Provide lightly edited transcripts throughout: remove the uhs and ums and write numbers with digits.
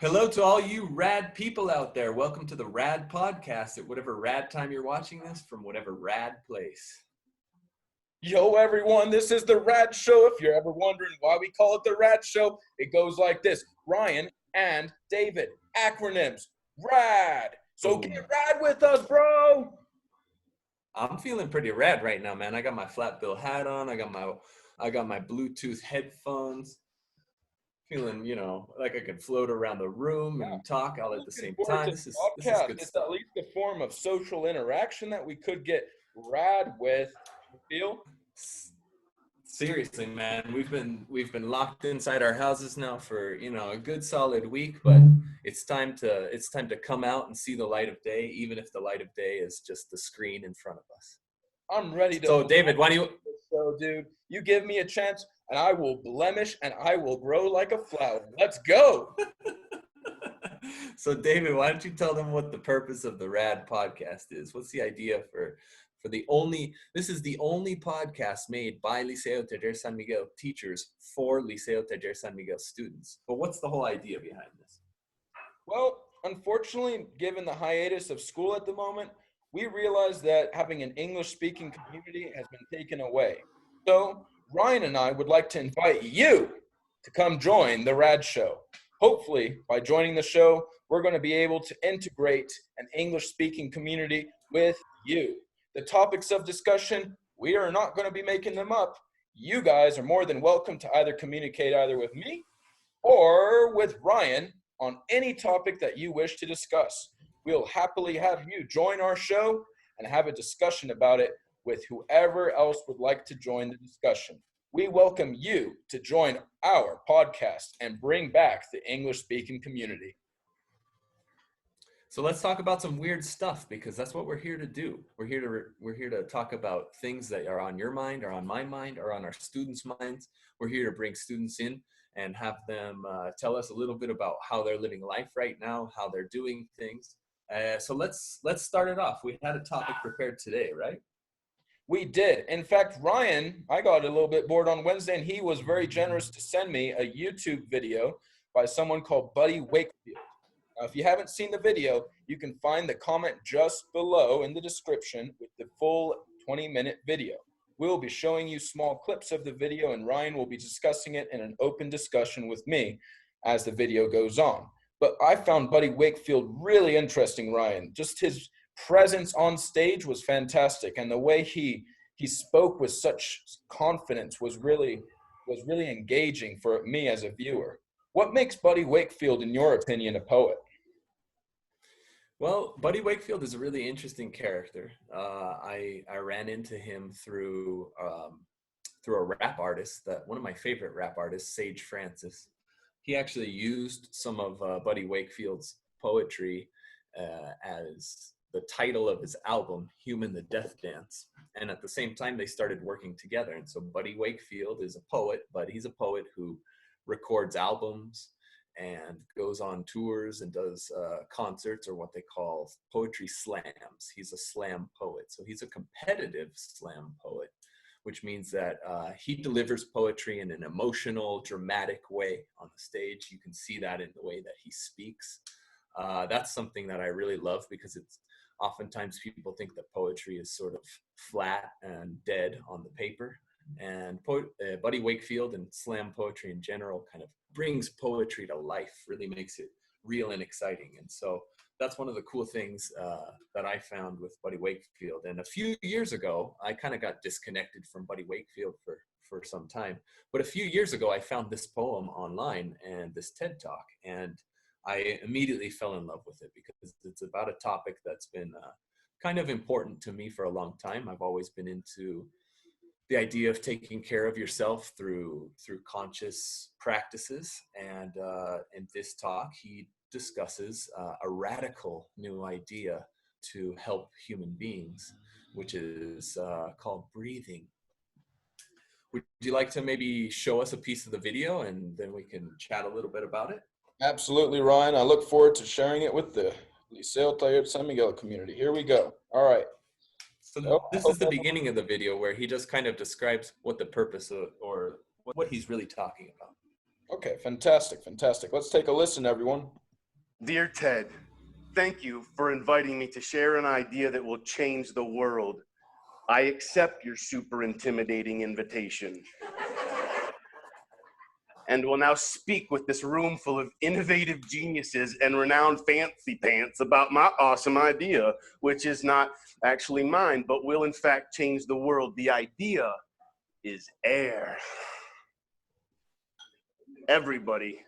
Hello to all you rad people out there. Welcome to the Rad Podcast at whatever rad time you're watching this from whatever rad place. Yo, everyone, this is the Rad Show. If you're ever wondering why we call it the Rad Show, it goes like this. Ryan and David. Acronyms. RAD. So Boom. get rad with us, bro. I'm feeling pretty rad right now, man. I got my flat bill hat on. I got my Bluetooth headphones. Feeling, like I could float around the room and talk all at the Looking same forward time. to This the is podcast. good It's stuff. at least a form of social interaction that we could get rad with. You feel? Seriously, man, we've been locked inside our houses now for a good solid week, but it's time to come out and see the light of day, even if the light of day is just the screen in front of us. I'm ready to. So, David, why do you? So, dude, you give me a chance, and I will blemish, and I will grow like a flower. Let's go. So, David, why don't you tell them what the purpose of the Rad Podcast is? What's the idea for this is the only podcast made by Liceo Taller San Miguel teachers for Liceo Taller San Miguel students. But what's the whole idea behind this? Well, unfortunately, given the hiatus of school at the moment, we realized that having an English-speaking community has been taken away. So, Ryan and I would like to invite you to come join the Rad Show. Hopefully, by joining the show, we're going to be able to integrate an English-speaking community with you. The topics of discussion, we are not going to be making them up. You guys are more than welcome to either communicate either with me or with Ryan on any topic that you wish to discuss. We'll happily have you join our show and have a discussion about it with whoever else would like to join the discussion. We welcome you to join our podcast and bring back the English-speaking community. So let's talk about some weird stuff, because that's what we're here to do. We're here to talk about things that are on your mind, or on my mind, or on our students' minds. We're here to bring students in and have them tell us a little bit about how they're living life right now, how they're doing things. So let's start it off. We had a topic prepared today, right? We did. In fact, Ryan, I got a little bit bored on Wednesday, and he was very generous to send me a YouTube video by someone called Buddy Wakefield. Now, if you haven't seen the video, you can find the comment just below in the description with the full 20-minute video. We'll be showing you small clips of the video, and Ryan will be discussing it in an open discussion with me as the video goes on. But I found Buddy Wakefield really interesting, Ryan. Just his presence on stage was fantastic, and the way he spoke with such confidence was really engaging for me as a viewer. What makes Buddy Wakefield, in your opinion, a poet? Well, Buddy Wakefield is a really interesting character. I ran into him through a rap artist, one of my favorite rap artists, Sage Francis. He actually used some of Buddy Wakefield's poetry as the title of his album, Human the Death Dance. And at the same time, they started working together. And so Buddy Wakefield is a poet, but he's a poet who records albums and goes on tours and does concerts, or what they call poetry slams. He's a slam poet. So he's a competitive slam poet, which means that he delivers poetry in an emotional, dramatic way on the stage. You can see that in the way that he speaks. That's something that I really love, because it's oftentimes people think that poetry is sort of flat and dead on the paper. And Buddy Wakefield and slam poetry in general kind of brings poetry to life, really makes it real and exciting. And so that's one of the cool things that I found with Buddy Wakefield. And a few years ago, I kind of got disconnected from Buddy Wakefield for some time. But a few years ago, I found this poem online and this TED Talk, and I immediately fell in love with it, because it's about a topic that's been kind of important to me for a long time. I've always been into the idea of taking care of yourself through conscious practices. And in this talk, he discusses a radical new idea to help human beings, which is called breathing. Would you like to maybe show us a piece of the video, and then we can chat a little bit about it? Absolutely, Ryan. I look forward to sharing it with the Liceo Taller San Miguel community. Here we go. All right. So this is the beginning of the video, where he just kind of describes what the purpose of, or what he's really talking about. Okay, fantastic. Let's take a listen, everyone. Dear Ted, thank you for inviting me to share an idea that will change the world. I accept your super intimidating invitation and will now speak with this room full of innovative geniuses and renowned fancy pants about my awesome idea, which is not actually mine, but will in fact change the world. The idea is air. Everybody,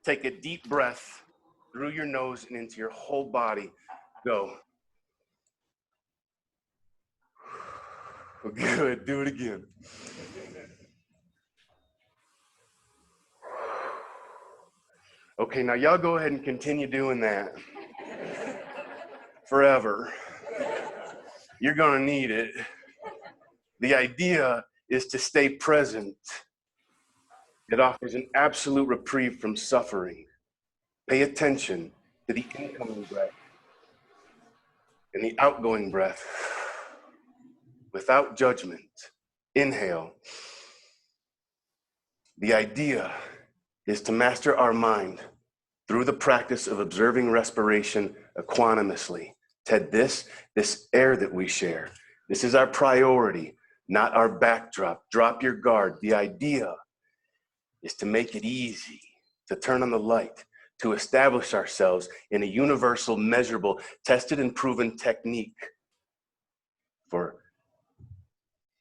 take a deep breath through your nose and into your whole body. Go. Good, do it again. Okay, now y'all go ahead and continue doing that forever. You're gonna need it. The idea is to stay present. It offers an absolute reprieve from suffering. Pay attention to the incoming breath and the outgoing breath without judgment. Inhale. The idea is to master our mind through the practice of observing respiration equanimously. Ted, this air that we share, this is our priority, not our backdrop. Drop your guard. The idea is to make it easy, to turn on the light, to establish ourselves in a universal, measurable, tested and proven technique for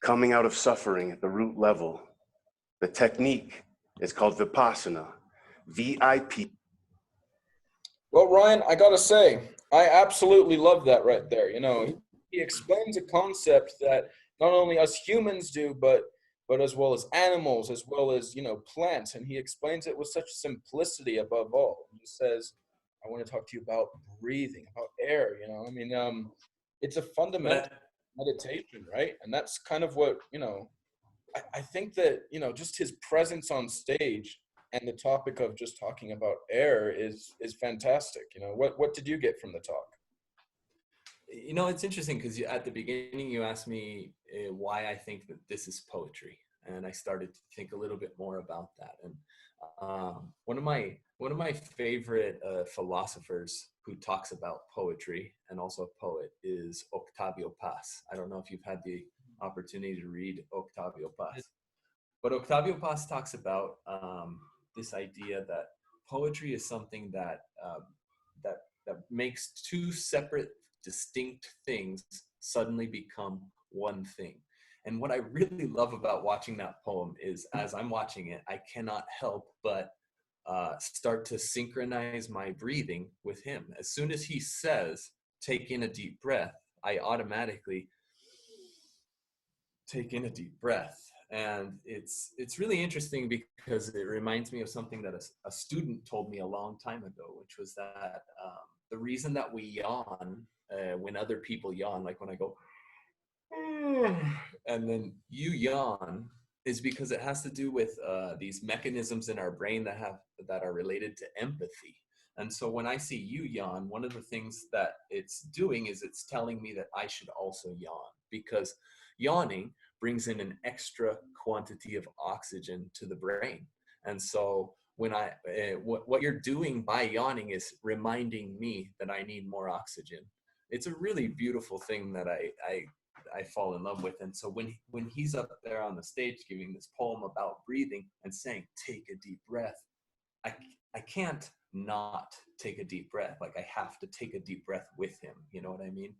coming out of suffering at the root level. The technique is called Vipassana, VIP. Well, Ryan, I gotta say, I absolutely love that right there. You know, he explains a concept that not only us humans do, but as well as animals, as well as, you know, plants. And he explains it with such simplicity above all. He says, I want to talk to you about breathing, about air, you know. I mean, it's a fundamental meditation, right? And that's kind of what, you know, I think that, you know, just his presence on stage and the topic of just talking about air is fantastic. You know, what did you get from the talk? You know, it's interesting because at the beginning you asked me why I think that this is poetry, and I started to think a little bit more about that. And one of my favorite philosophers who talks about poetry and also a poet is Octavio Paz. I don't know if you've had the opportunity to read Octavio Paz, but Octavio Paz talks about this idea that poetry is something that that makes two separate, distinct things suddenly become one thing. And what I really love about watching that poem is, as I'm watching it, I cannot help but start to synchronize my breathing with him. As soon as he says, take in a deep breath, I automatically take in a deep breath. And it's really interesting because it reminds me of something that a student told me a long time ago, which was that the reason that we yawn when other people yawn, like when I go, and then you yawn, is because it has to do with these mechanisms in our brain that are related to empathy. And so when I see you yawn, one of the things that it's doing is it's telling me that I should also yawn, because yawning brings in an extra quantity of oxygen to the brain. And so when what you're doing by yawning is reminding me that I need more oxygen. It's a really beautiful thing that I fall in love with. And so when he's up there on the stage giving this poem about breathing and saying, take a deep breath, I can't not take a deep breath. Like, I have to take a deep breath with him. You know what I mean?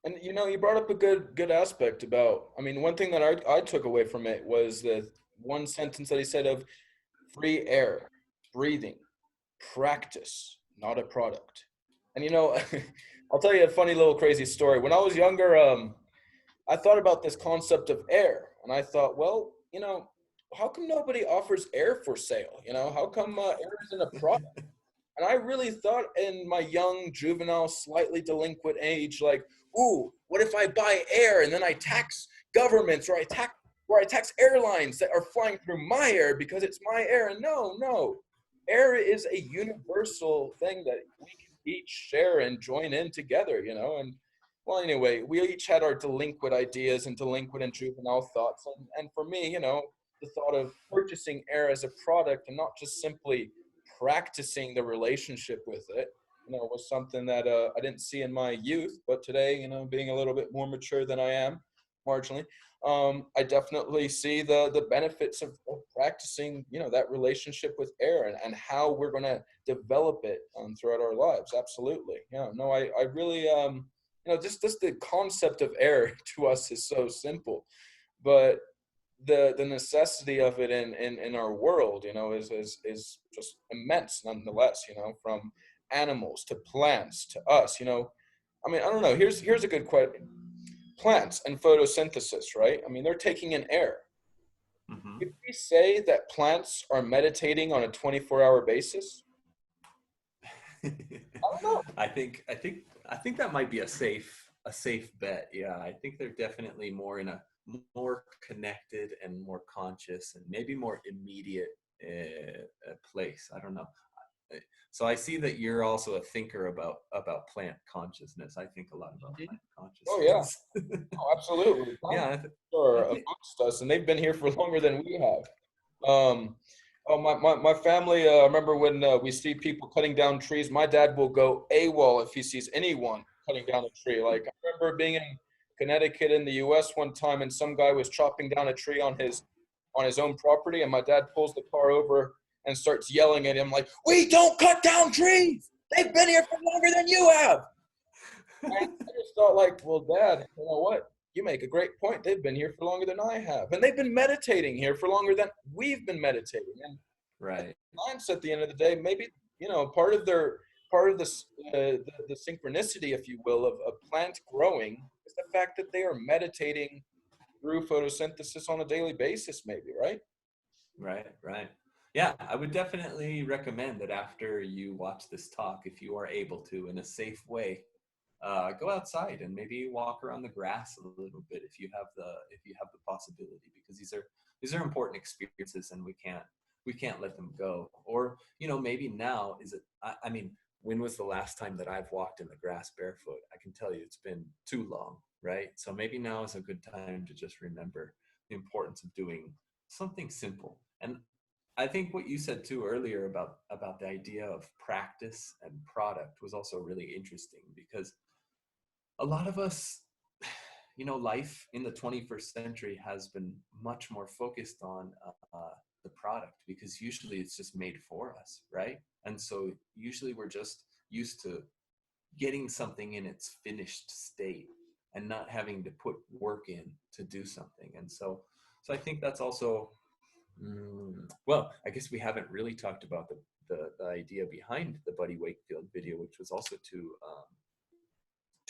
And you know, you brought up a good aspect about, I mean, one thing that I took away from it was the one sentence that he said of free air, breathing, practice, not a product. And you know, I'll tell you a funny little crazy story. When I was younger, I thought about this concept of air, and I thought, well, you know, how come nobody offers air for sale? You know, how come air isn't a product? And I really thought in my young, juvenile, slightly delinquent age, like, ooh, what if I buy air and then I tax governments, or I tax airlines that are flying through my air because it's my air? And no. Air is a universal thing that we can each share and join in together, you know? And well, anyway, we each had our delinquent ideas and delinquent and juvenile thoughts. And for me, you know, the thought of purchasing air as a product and not just simply practicing the relationship with it, was something that I didn't see in my youth, but today, being a little bit more mature than I am, marginally, I definitely see the benefits of practicing, that relationship with air and how we're going to develop it throughout our lives. Absolutely. Yeah, no, I really, just the concept of air to us is so simple, but the necessity of it in our world, is just immense nonetheless, from animals to plants to us, I mean, I don't know. Here's a good question. Plants and photosynthesis, right? I mean, they're taking in air. Mm-hmm. Would we say that plants are meditating on a 24-hour basis? I don't know. I think that might be a safe bet. Yeah, I think they're definitely more in a more connected and more conscious and maybe more immediate place. I don't know. So I see that you're also a thinker about plant consciousness. I think a lot about Mhm. plant Oh yeah. consciousness. Oh, absolutely. Plants Yeah, are I think amongst us, and they've been here for longer than we have. Um, my family, I remember when we see people cutting down trees, my dad will go AWOL if he sees anyone cutting down a tree. Like, I remember being in Connecticut in the US one time, and some guy was chopping down a tree on his own property, and my dad pulls the car over and starts yelling at him like, "We don't cut down trees! They've been here for longer than you have!" And I just thought, like, well, Dad, you know what? You make a great point. They've been here for longer than I have, and they've been meditating here for longer than we've been meditating. And right. science, at the end of the day, maybe part of the synchronicity, if you will, of a plant growing is the fact that they are meditating through photosynthesis on a daily basis. Maybe, right? Right. Yeah, I would definitely recommend that after you watch this talk, if you are able to, in a safe way, go outside and maybe walk around the grass a little bit if you have the possibility, because these are important experiences and we can't let them go. Or maybe now is it? I mean, when was the last time that I've walked in the grass barefoot? I can tell you it's been too long, right? So maybe now is a good time to just remember the importance of doing something simple. And I think what you said too earlier about the idea of practice and product was also really interesting, because a lot of us, life in the 21st century has been much more focused on the product, because usually it's just made for us, right? And so usually we're just used to getting something in its finished state and not having to put work in to do something. And so I think that's also, well, I guess we haven't really talked about the idea behind the Buddy Wakefield video, which was also to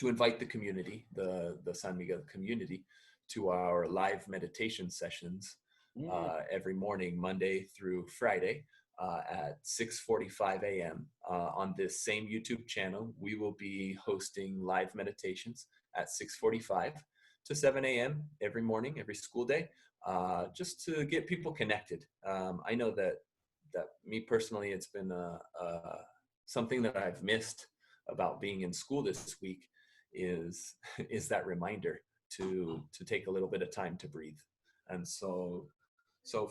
invite the community, the San Miguel community, to our live meditation sessions every morning, Monday through Friday, at 6:45 a.m. On this same YouTube channel. We will be hosting live meditations at 6:45 to 7 a.m. every morning, every school day, just to get people connected. I know that me personally, it's been something that I've missed about being in school this week is that reminder to take a little bit of time to breathe. And so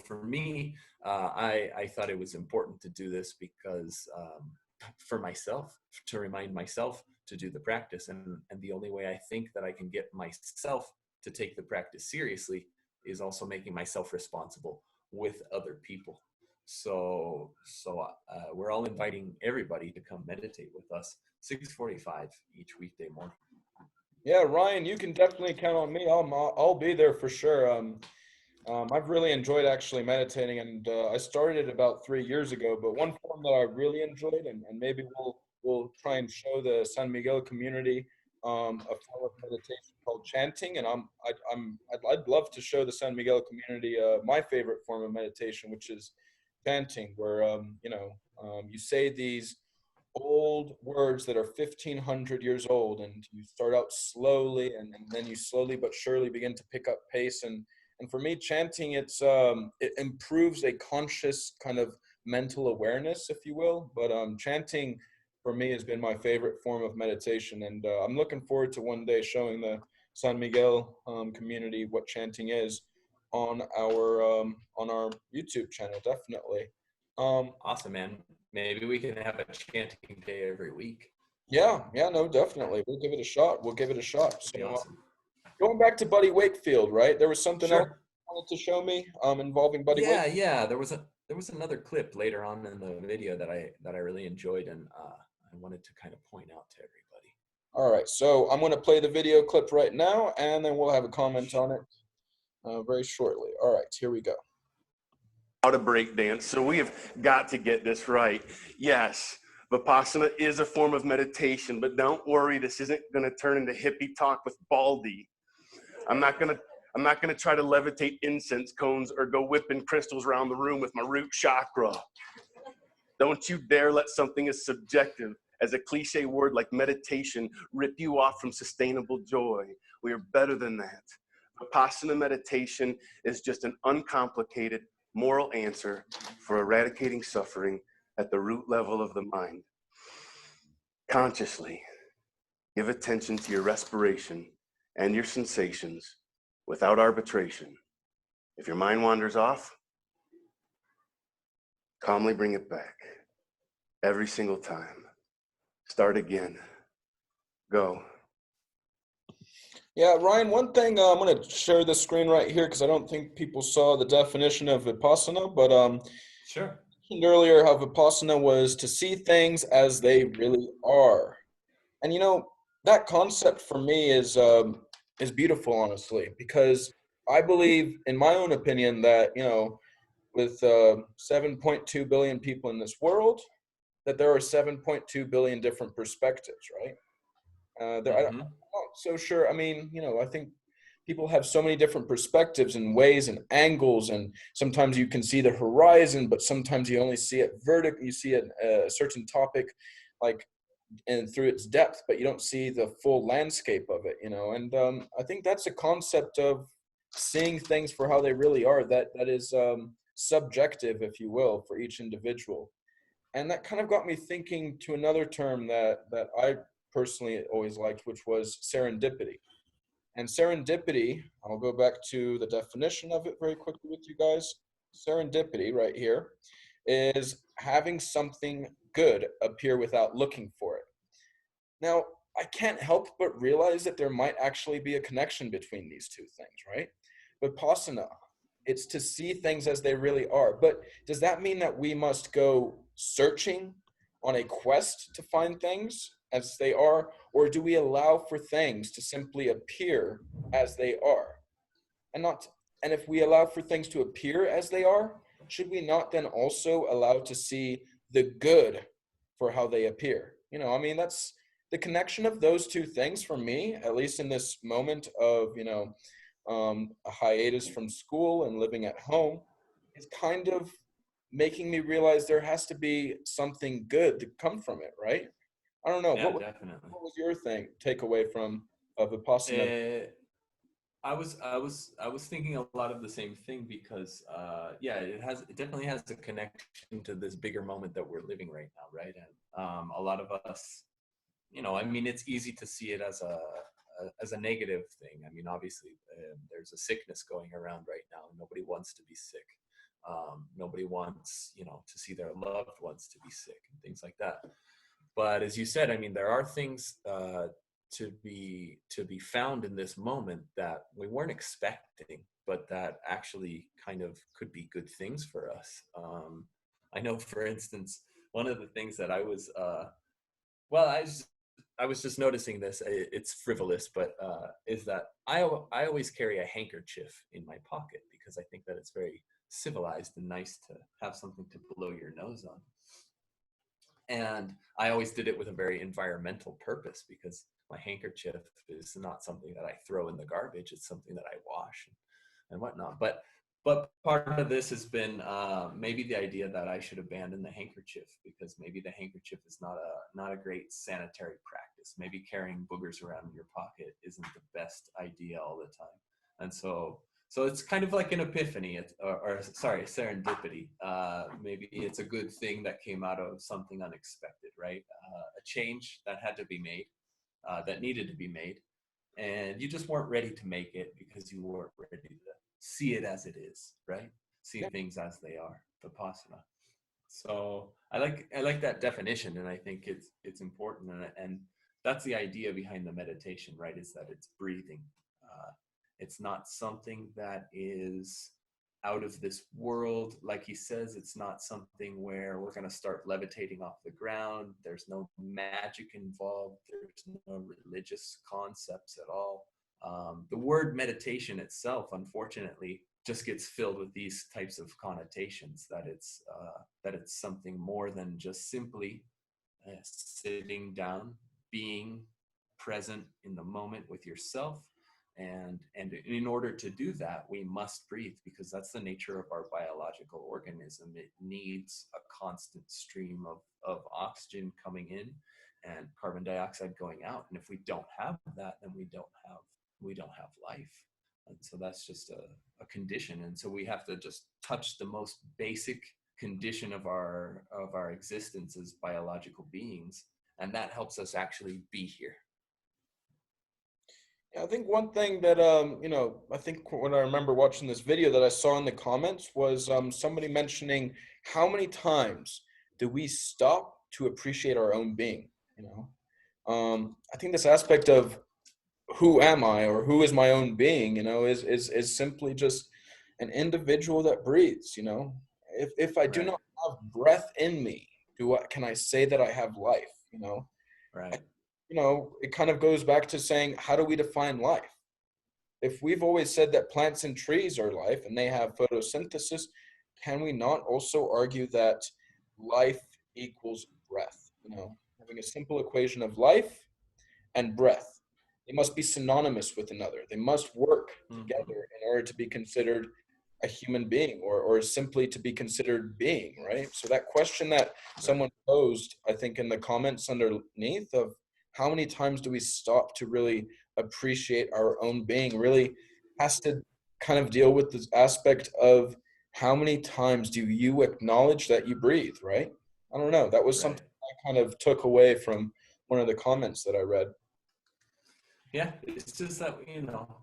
for me, I thought it was important to do this because for myself, to remind myself to do the practice. And the only way I think that I can get myself to take the practice seriously is also making myself responsible with other people. So we're all inviting everybody to come meditate with us 6:45 each weekday morning. Yeah, Ryan, you can definitely count on me. I'll be there for sure. I've really enjoyed actually meditating, and I started it about 3 years ago. But one form that I really enjoyed, and maybe we'll try and show the San Miguel community a form of meditation called chanting. And I'd love to show the San Miguel community my favorite form of meditation, which is chanting, where you say these old words that are 1,500 years old, and you start out slowly, and then you slowly but surely begin to pick up pace. And for me, chanting, it improves a conscious kind of mental awareness, if you will. But chanting for me has been my favorite form of meditation, and I'm looking forward to one day showing the San Miguel community what chanting is on our YouTube channel. Definitely. Awesome, man. maybe we can have a chanting day every week. Yeah, no, definitely. We'll give it a shot. That'd be So awesome. going back to Buddy Wakefield, right? There was something else Sure. you wanted to show me involving Buddy Wakefield. Yeah. There was another clip later on in the video that I really enjoyed, and I wanted to kind of point out to everybody. All right, so I'm going to play the video clip right now, and then we'll have a comment on it very shortly. All right, here we go. How to break dance. So we have got to get this right. Yes, Vipassana is a form of meditation, but don't worry, this isn't going to turn into hippie talk with Baldy. I'm not going to try to levitate incense cones or go whipping crystals around the room with my root chakra. Don't you dare let something as subjective as a cliche word like meditation rip you off from sustainable joy. We are better than that. Vipassana meditation is just an uncomplicated moral answer for eradicating suffering at the root level of the mind. Consciously give attention to your respiration and your sensations without arbitration. If your mind wanders off, calmly bring it back. Every single time. Start again. Go. Yeah, Ryan, one thing, I'm going to share the screen right here because I don't think people saw the definition of Vipassana, but Sure. mentioned earlier how Vipassana was to see things as they really are. And that concept for me is beautiful, honestly, because I believe, in my own opinion, that with 7.2 billion people in this world, that there are 7.2 billion different perspectives, right? I'm not so sure. I mean, I think people have so many different perspectives and ways and angles, and sometimes you can see the horizon, but sometimes you only see it vertical. You see a certain topic, like, and through its depth, but you don't see the full landscape of it, and I think that's a concept of seeing things for how they really are, that is subjective, if you will, for each individual. And that kind of got me thinking to another term that I personally always liked, which was serendipity. And serendipity, I'll go back to the definition of it very quickly with you guys. Serendipity right here is having something good appear without looking for it. Now, I can't help but realize that there might actually be a connection between these two things, right? Vipassana, it's to see things as they really are. But does that mean that we must go searching on a quest to find things as they are? Or do we allow for things to simply appear as they are? And if we allow for things to appear as they are, should we not then also allow to see the good for how they appear? I mean, that's the connection of those two things for me, at least in this moment of, a hiatus from school and living at home, is kind of making me realize there has to be something good to come from it, right? I don't know. Yeah, definitely. What was your takeaway from Vipassana? I was thinking a lot of the same thing because yeah, it definitely has a connection to this bigger moment that we're living right now, right? And a lot of us, I mean, it's easy to see it as a negative thing. I mean, obviously, there's a sickness going around right now. Nobody wants to be sick. Nobody wants, to see their loved ones to be sick and things like that. But as you said, I mean, there are things to be found in this moment that we weren't expecting, but that actually kind of could be good things for us. I know, for instance, one of the things that I was well, I was just noticing this. It's frivolous, but is that I always carry a handkerchief in my pocket because I think that it's very civilized and nice to have something to blow your nose on. And I always did it with a very environmental purpose because my handkerchief is not something that I throw in the garbage. It's something that I wash and whatnot. But part of this has been maybe the idea that I should abandon the handkerchief because maybe the handkerchief is not a great sanitary practice. Maybe carrying boogers around in your pocket isn't the best idea all the time. And so it's kind of like an epiphany, or sorry, serendipity. Maybe it's a good thing that came out of something unexpected, right? A change that had to be made, that needed to be made, and you just weren't ready to make it because you weren't ready to see it as it is, right? See things as they are, Vipassana. So I like that definition, and I think it's important, and that's the idea behind the meditation, right? Is that it's breathing. It's not something that is out of this world. Like he says, it's not something where we're going to start levitating off the ground. There's no magic involved. There's no religious concepts at all. The word meditation itself, unfortunately, just gets filled with these types of connotations, that it's something more than just simply sitting down, being present in the moment with yourself. And in order to do that, we must breathe, because that's the nature of our biological organism. It needs a constant stream of oxygen coming in and carbon dioxide going out. And if we don't have that, then we don't have life. And so that's just a condition. And so we have to just touch the most basic condition of our existence as biological beings, and that helps us actually be here. Yeah, I think one thing that I think when I remember watching this video that I saw in the comments was somebody mentioning how many times do we stop to appreciate our own being. I think this aspect of who am I, or who is my own being, is simply just an individual that breathes. If I do Right. not have breath in me, can I say that I have life? Right. It kind of goes back to saying, how do we define life? If we've always said that plants and trees are life and they have photosynthesis, can we not also argue that life equals breath? Having a simple equation of life and breath. They must be synonymous with another. They must work together in order to be considered a human being, or simply to be considered being, right? So that question that someone posed, I think, in the comments underneath, of how many times do we stop to really appreciate our own being, really has to kind of deal with this aspect of how many times do you acknowledge that you breathe, right? I don't know. That was something I kind of took away from one of the comments that I read. Yeah, it's just that,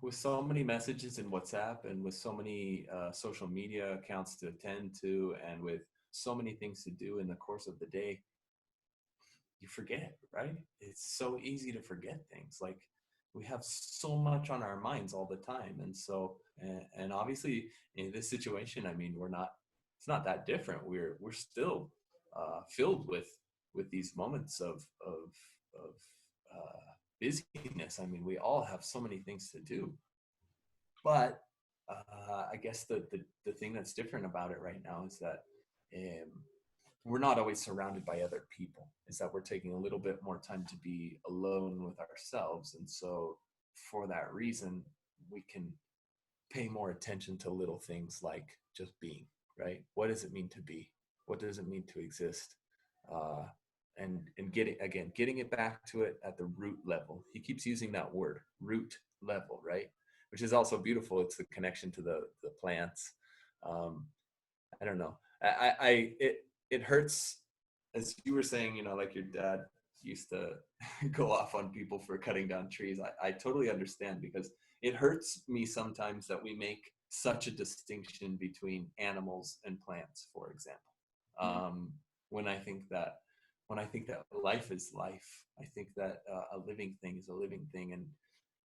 with so many messages in WhatsApp, and with so many social media accounts to attend to, and with so many things to do in the course of the day, you forget, right? It's so easy to forget things. Like, we have so much on our minds all the time. And so, and obviously in this situation, I mean, it's not that different. We're still filled with these moments of busyness. I mean, we all have so many things to do, but I guess the thing that's different about it right now is that we're not always surrounded by other people. Is that we're taking a little bit more time to be alone with ourselves. And so for that reason, we can pay more attention to little things like just being, right? What does it mean to be? What does it mean to exist? And getting it back to it at the root level. He keeps using that word, root level, right? Which is also beautiful. It's the connection to the plants. I don't know. It hurts, as you were saying, like your dad used to go off on people for cutting down trees. I totally understand, because it hurts me sometimes that we make such a distinction between animals and plants, for example. When I think that life is life, I think that a living thing is a living thing,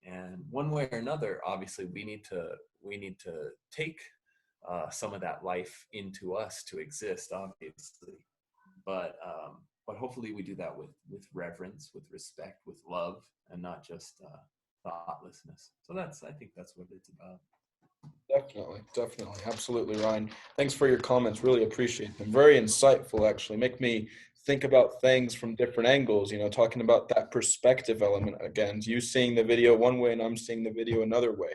and one way or another, obviously, we need to take some of that life into us to exist, obviously, but hopefully we do that with reverence, with respect, with love, and not just thoughtlessness. So I think that's what it's about. Definitely. Absolutely, Ryan. Thanks for your comments. Really appreciate them. Very insightful, actually. Make me think about things from different angles, talking about that perspective element again. You seeing the video one way and I'm seeing the video another way.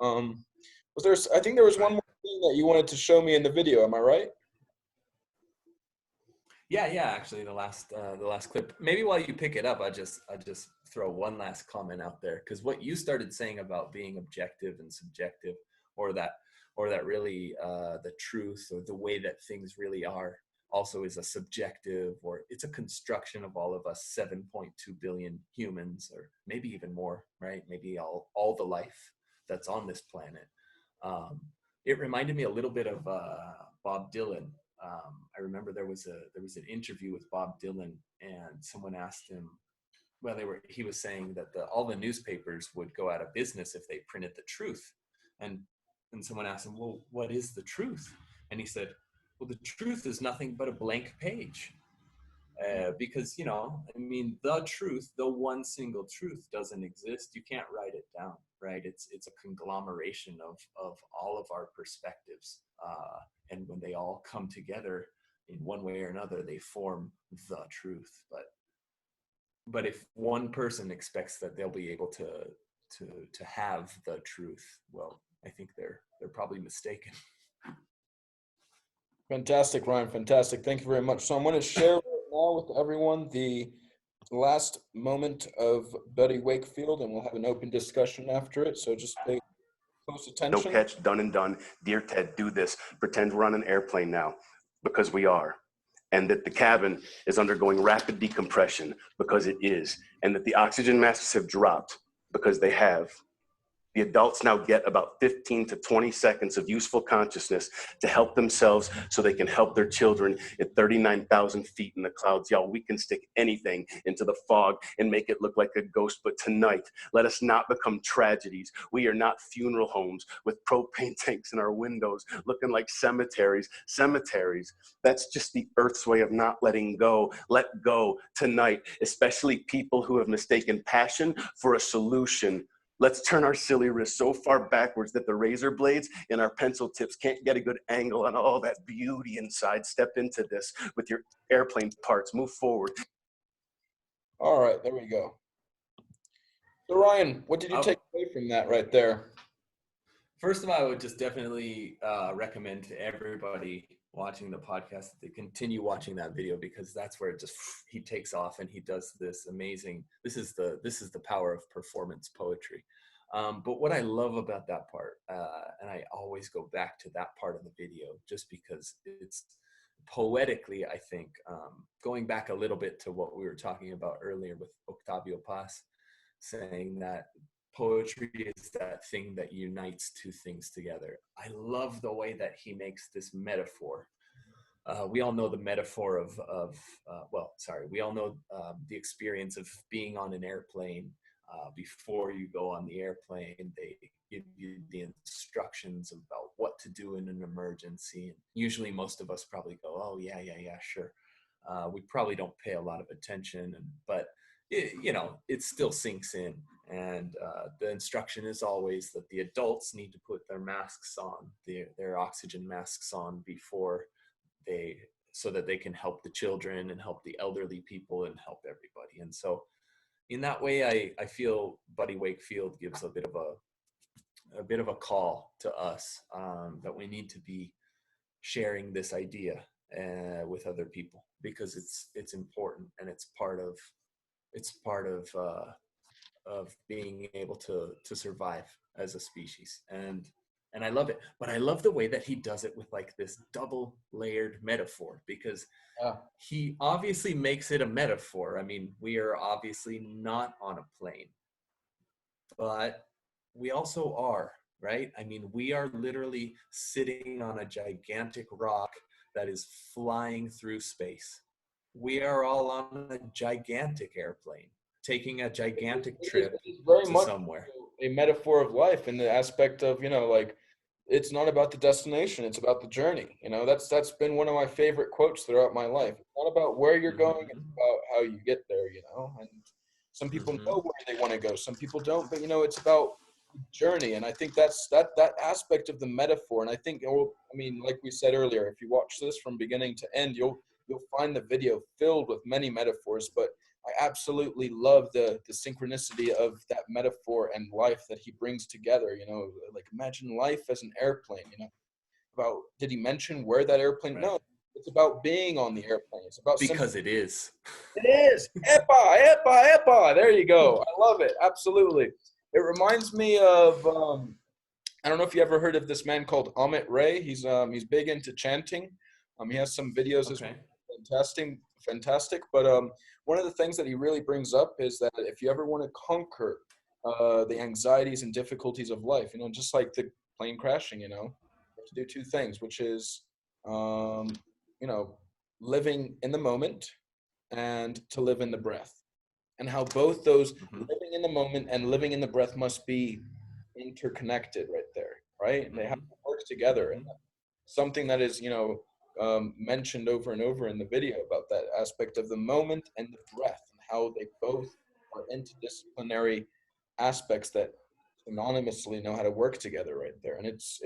I think there was one more thing that you wanted to show me in the video. Am I right? Yeah, actually, the last clip. Maybe while you pick it up, I just throw one last comment out there, because what you started saying about being objective and subjective, or that really the truth, or the way that things really are, also is a subjective, or it's a construction of all of us 7.2 billion humans, or maybe even more, right? Maybe all the life that's on this planet. It reminded me a little bit of Bob Dylan. I remember there was an interview with Bob Dylan, and someone asked him, well, he was saying that all the newspapers would go out of business if they printed the truth. And someone asked him, well, what is the truth? And he said, well, the truth is nothing but a blank page. Because, I mean, the truth, the one single truth doesn't exist. You can't write it down, right? It's a conglomeration of all of our perspectives. And when they all come together in one way or another, they form the truth. But if one person expects that they'll be able to have the truth, well, I think they're probably mistaken. Fantastic, Ryan. Fantastic. Thank you very much. So I'm going to share right now with everyone the last moment of Buddy Wakefield, and we'll have an open discussion after it. So just pay close attention. No catch, done and done. Dear Ted, do this. Pretend we're on an airplane now, because we are. And that the cabin is undergoing rapid decompression, because it is. And that the oxygen masks have dropped, because they have. The adults now get about 15 to 20 seconds of useful consciousness to help themselves so they can help their children at 39,000 feet in the clouds. Y'all, we can stick anything into the fog and make it look like a ghost. But tonight, let us not become tragedies. We are not funeral homes with propane tanks in our windows looking like cemeteries. Cemeteries, that's just the Earth's way of not letting go. Let go tonight, especially people who have mistaken passion for a solution. Let's turn our silly wrists so far backwards that the razor blades and our pencil tips can't get a good angle on all that beauty inside. Step into this with your airplane parts. Move forward. All right, there we go. So Ryan, what did you take away from that right there? First of all, I would just definitely recommend to everybody watching the podcast that they continue watching that video, because that's where he takes off and he does this amazing. This is the power of performance poetry. But what I love about that part, and I always go back to that part of the video, just because it's poetically, I think, going back a little bit to what we were talking about earlier with Octavio Paz, saying that poetry is that thing that unites two things together. I love the way that he makes this metaphor. We all know the metaphor we all know the experience of being on an airplane. Before you go on the airplane, they give you the instructions about what to do in an emergency. And usually most of us probably go, oh, yeah, sure. We probably don't pay a lot of attention, but it still sinks in. And the instruction is always that the adults need to put their masks on, their oxygen masks on so that they can help the children and help the elderly people and help everybody. And so in that way, I feel Buddy Wakefield gives a bit of a call to us, that we need to be sharing this idea with other people, because it's important, and it's part of being able to survive as a species. And I love it, but I love the way that he does it with like this double layered metaphor, because he obviously makes it a metaphor. I mean, we are obviously not on a plane, but we also are, right? I mean, we are literally sitting on a gigantic rock that is flying through space. We are all on a gigantic airplane, taking a gigantic trip to somewhere. A metaphor of life, in the aspect of, like, it's not about the destination, it's about the journey. That's been one of my favorite quotes throughout my life. It's not about where you're going, it's about how you get there, and some people know where they want to go, some people don't, but it's about the journey. And I think that's that aspect of the metaphor. And I think, like we said earlier, if you watch this from beginning to end, you'll find the video filled with many metaphors, but I absolutely love the synchronicity of that metaphor and life that he brings together. Like, imagine life as an airplane. Did he mention where that airplane? Right. No, it's about being on the airplane. It's about because it is. It is. Epa. There you go. I love it. Absolutely. It reminds me of I don't know if you ever heard of this man called Amit Ray. He's big into chanting. He has some videos as well. Fantastic. But one of the things that he really brings up is that if you ever want to conquer the anxieties and difficulties of life, just like the plane crashing, you have to do two things, which is living in the moment and to live in the breath, and how both those living in the moment and living in the breath must be interconnected right there, right? And they have to work together. And something that is, mentioned over and over in the video about that aspect of the moment and the breath, and how they both are interdisciplinary aspects that synonymously know how to work together right there. And it's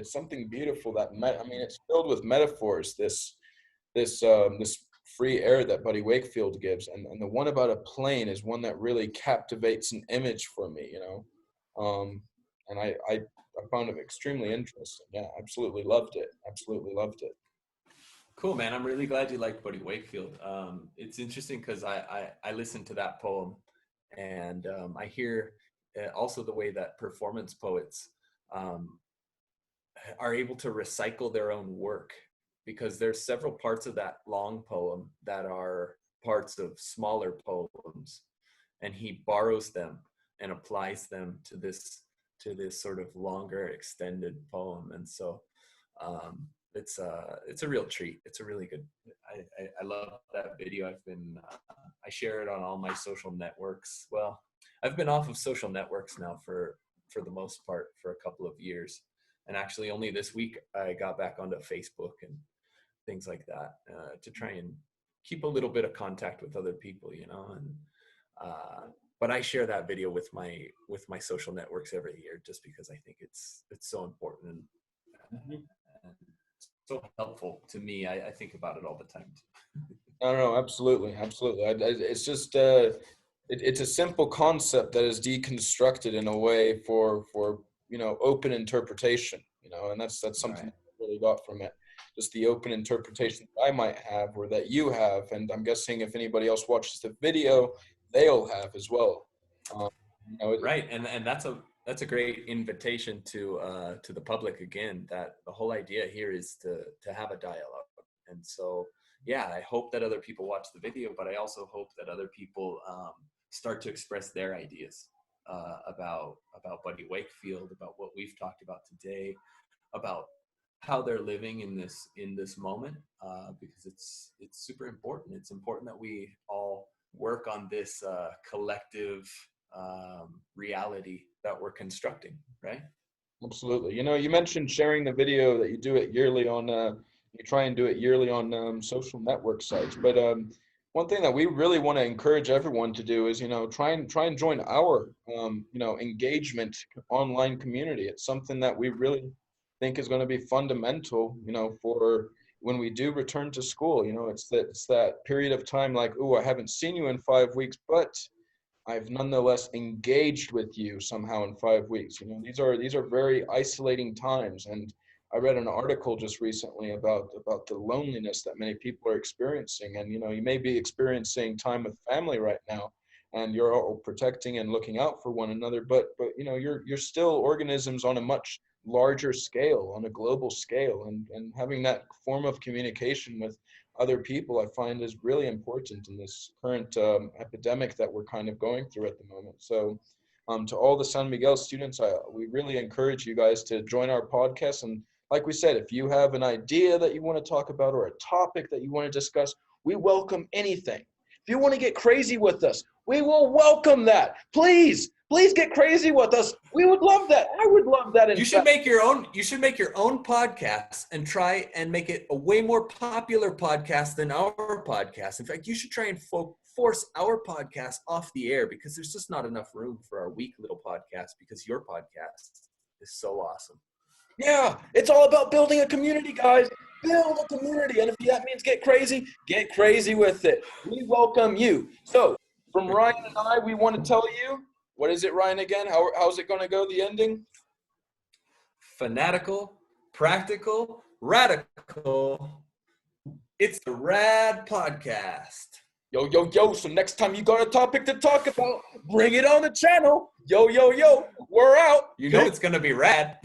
something beautiful that it's filled with metaphors, this free air that Buddy Wakefield gives, and the one about a plane is one that really captivates an image for me, and I found it extremely interesting. Yeah, absolutely loved it. Cool, man. I'm really glad you liked Buddy Wakefield. It's interesting because I listened to that poem, and I hear also the way that performance poets are able to recycle their own work, because there's several parts of that long poem that are parts of smaller poems, and he borrows them and applies them to this sort of longer extended poem. And so it's a real treat. It's a really good, I love that video. I share it on all my social networks. Well, I've been off of social networks now for the most part for a couple of years, and actually only this week I got back onto Facebook and things like that, to try and keep a little bit of contact with other people, and but I share that video with my social networks every year, just because I think it's so important and so helpful to me. I think about it all the time. No, absolutely. It's just it's a simple concept that is deconstructed in a way for open interpretation, and that's something Right. I really got from it. Just the open interpretation that I might have, or that you have, and I'm guessing if anybody else watches the video, they'll have as well. Right, and that's a great invitation to the public again. That the whole idea here is to have a dialogue, and so yeah, I hope that other people watch the video, but I also hope that other people start to express their ideas about Buddy Wakefield, about what we've talked about today, about how they're living in this moment, because it's super important. It's important that we all work on this collective reality that we're constructing, right? Absolutely. You mentioned sharing the video, that you do it yearly on, you try and do it yearly on social network sites. But one thing that we really want to encourage everyone to do is, try and join our, engagement online community. It's something that we really think is going to be fundamental, for when we do return to school. It's that period of time, like, oh, I haven't seen you in 5 weeks, but I've nonetheless engaged with you somehow in 5 weeks. These are very isolating times. And I read an article just recently about the loneliness that many people are experiencing. And, you may be experiencing time with family right now, and you're all protecting and looking out for one another, but you're still organisms on a much larger scale, on a global scale, and having that form of communication with other people, I find, is really important in this current epidemic that we're kind of going through at the moment. So to all the San Miguel students, we really encourage you guys to join our podcast. And like we said, if you have an idea that you want to talk about, or a topic that you want to discuss, we welcome anything. If you want to get crazy with us, we will welcome that. Please get crazy with us. We would love that. I would love that. You should make your own podcast and try and make it a way more popular podcast than our podcast. In fact, you should try and force our podcast off the air, because there's just not enough room for our weak little podcast, because your podcast is so awesome. Yeah, it's all about building a community, guys. Build a community. And if that means get crazy with it. We welcome you. So from Ryan and I, we want to tell you, what is it, Ryan, again? How's it going to go, the ending? Fanatical, practical, radical. It's the Rad Podcast. Yo. So next time you got a topic to talk about, bring it on the channel. Yo. We're out. You know it's going to be rad.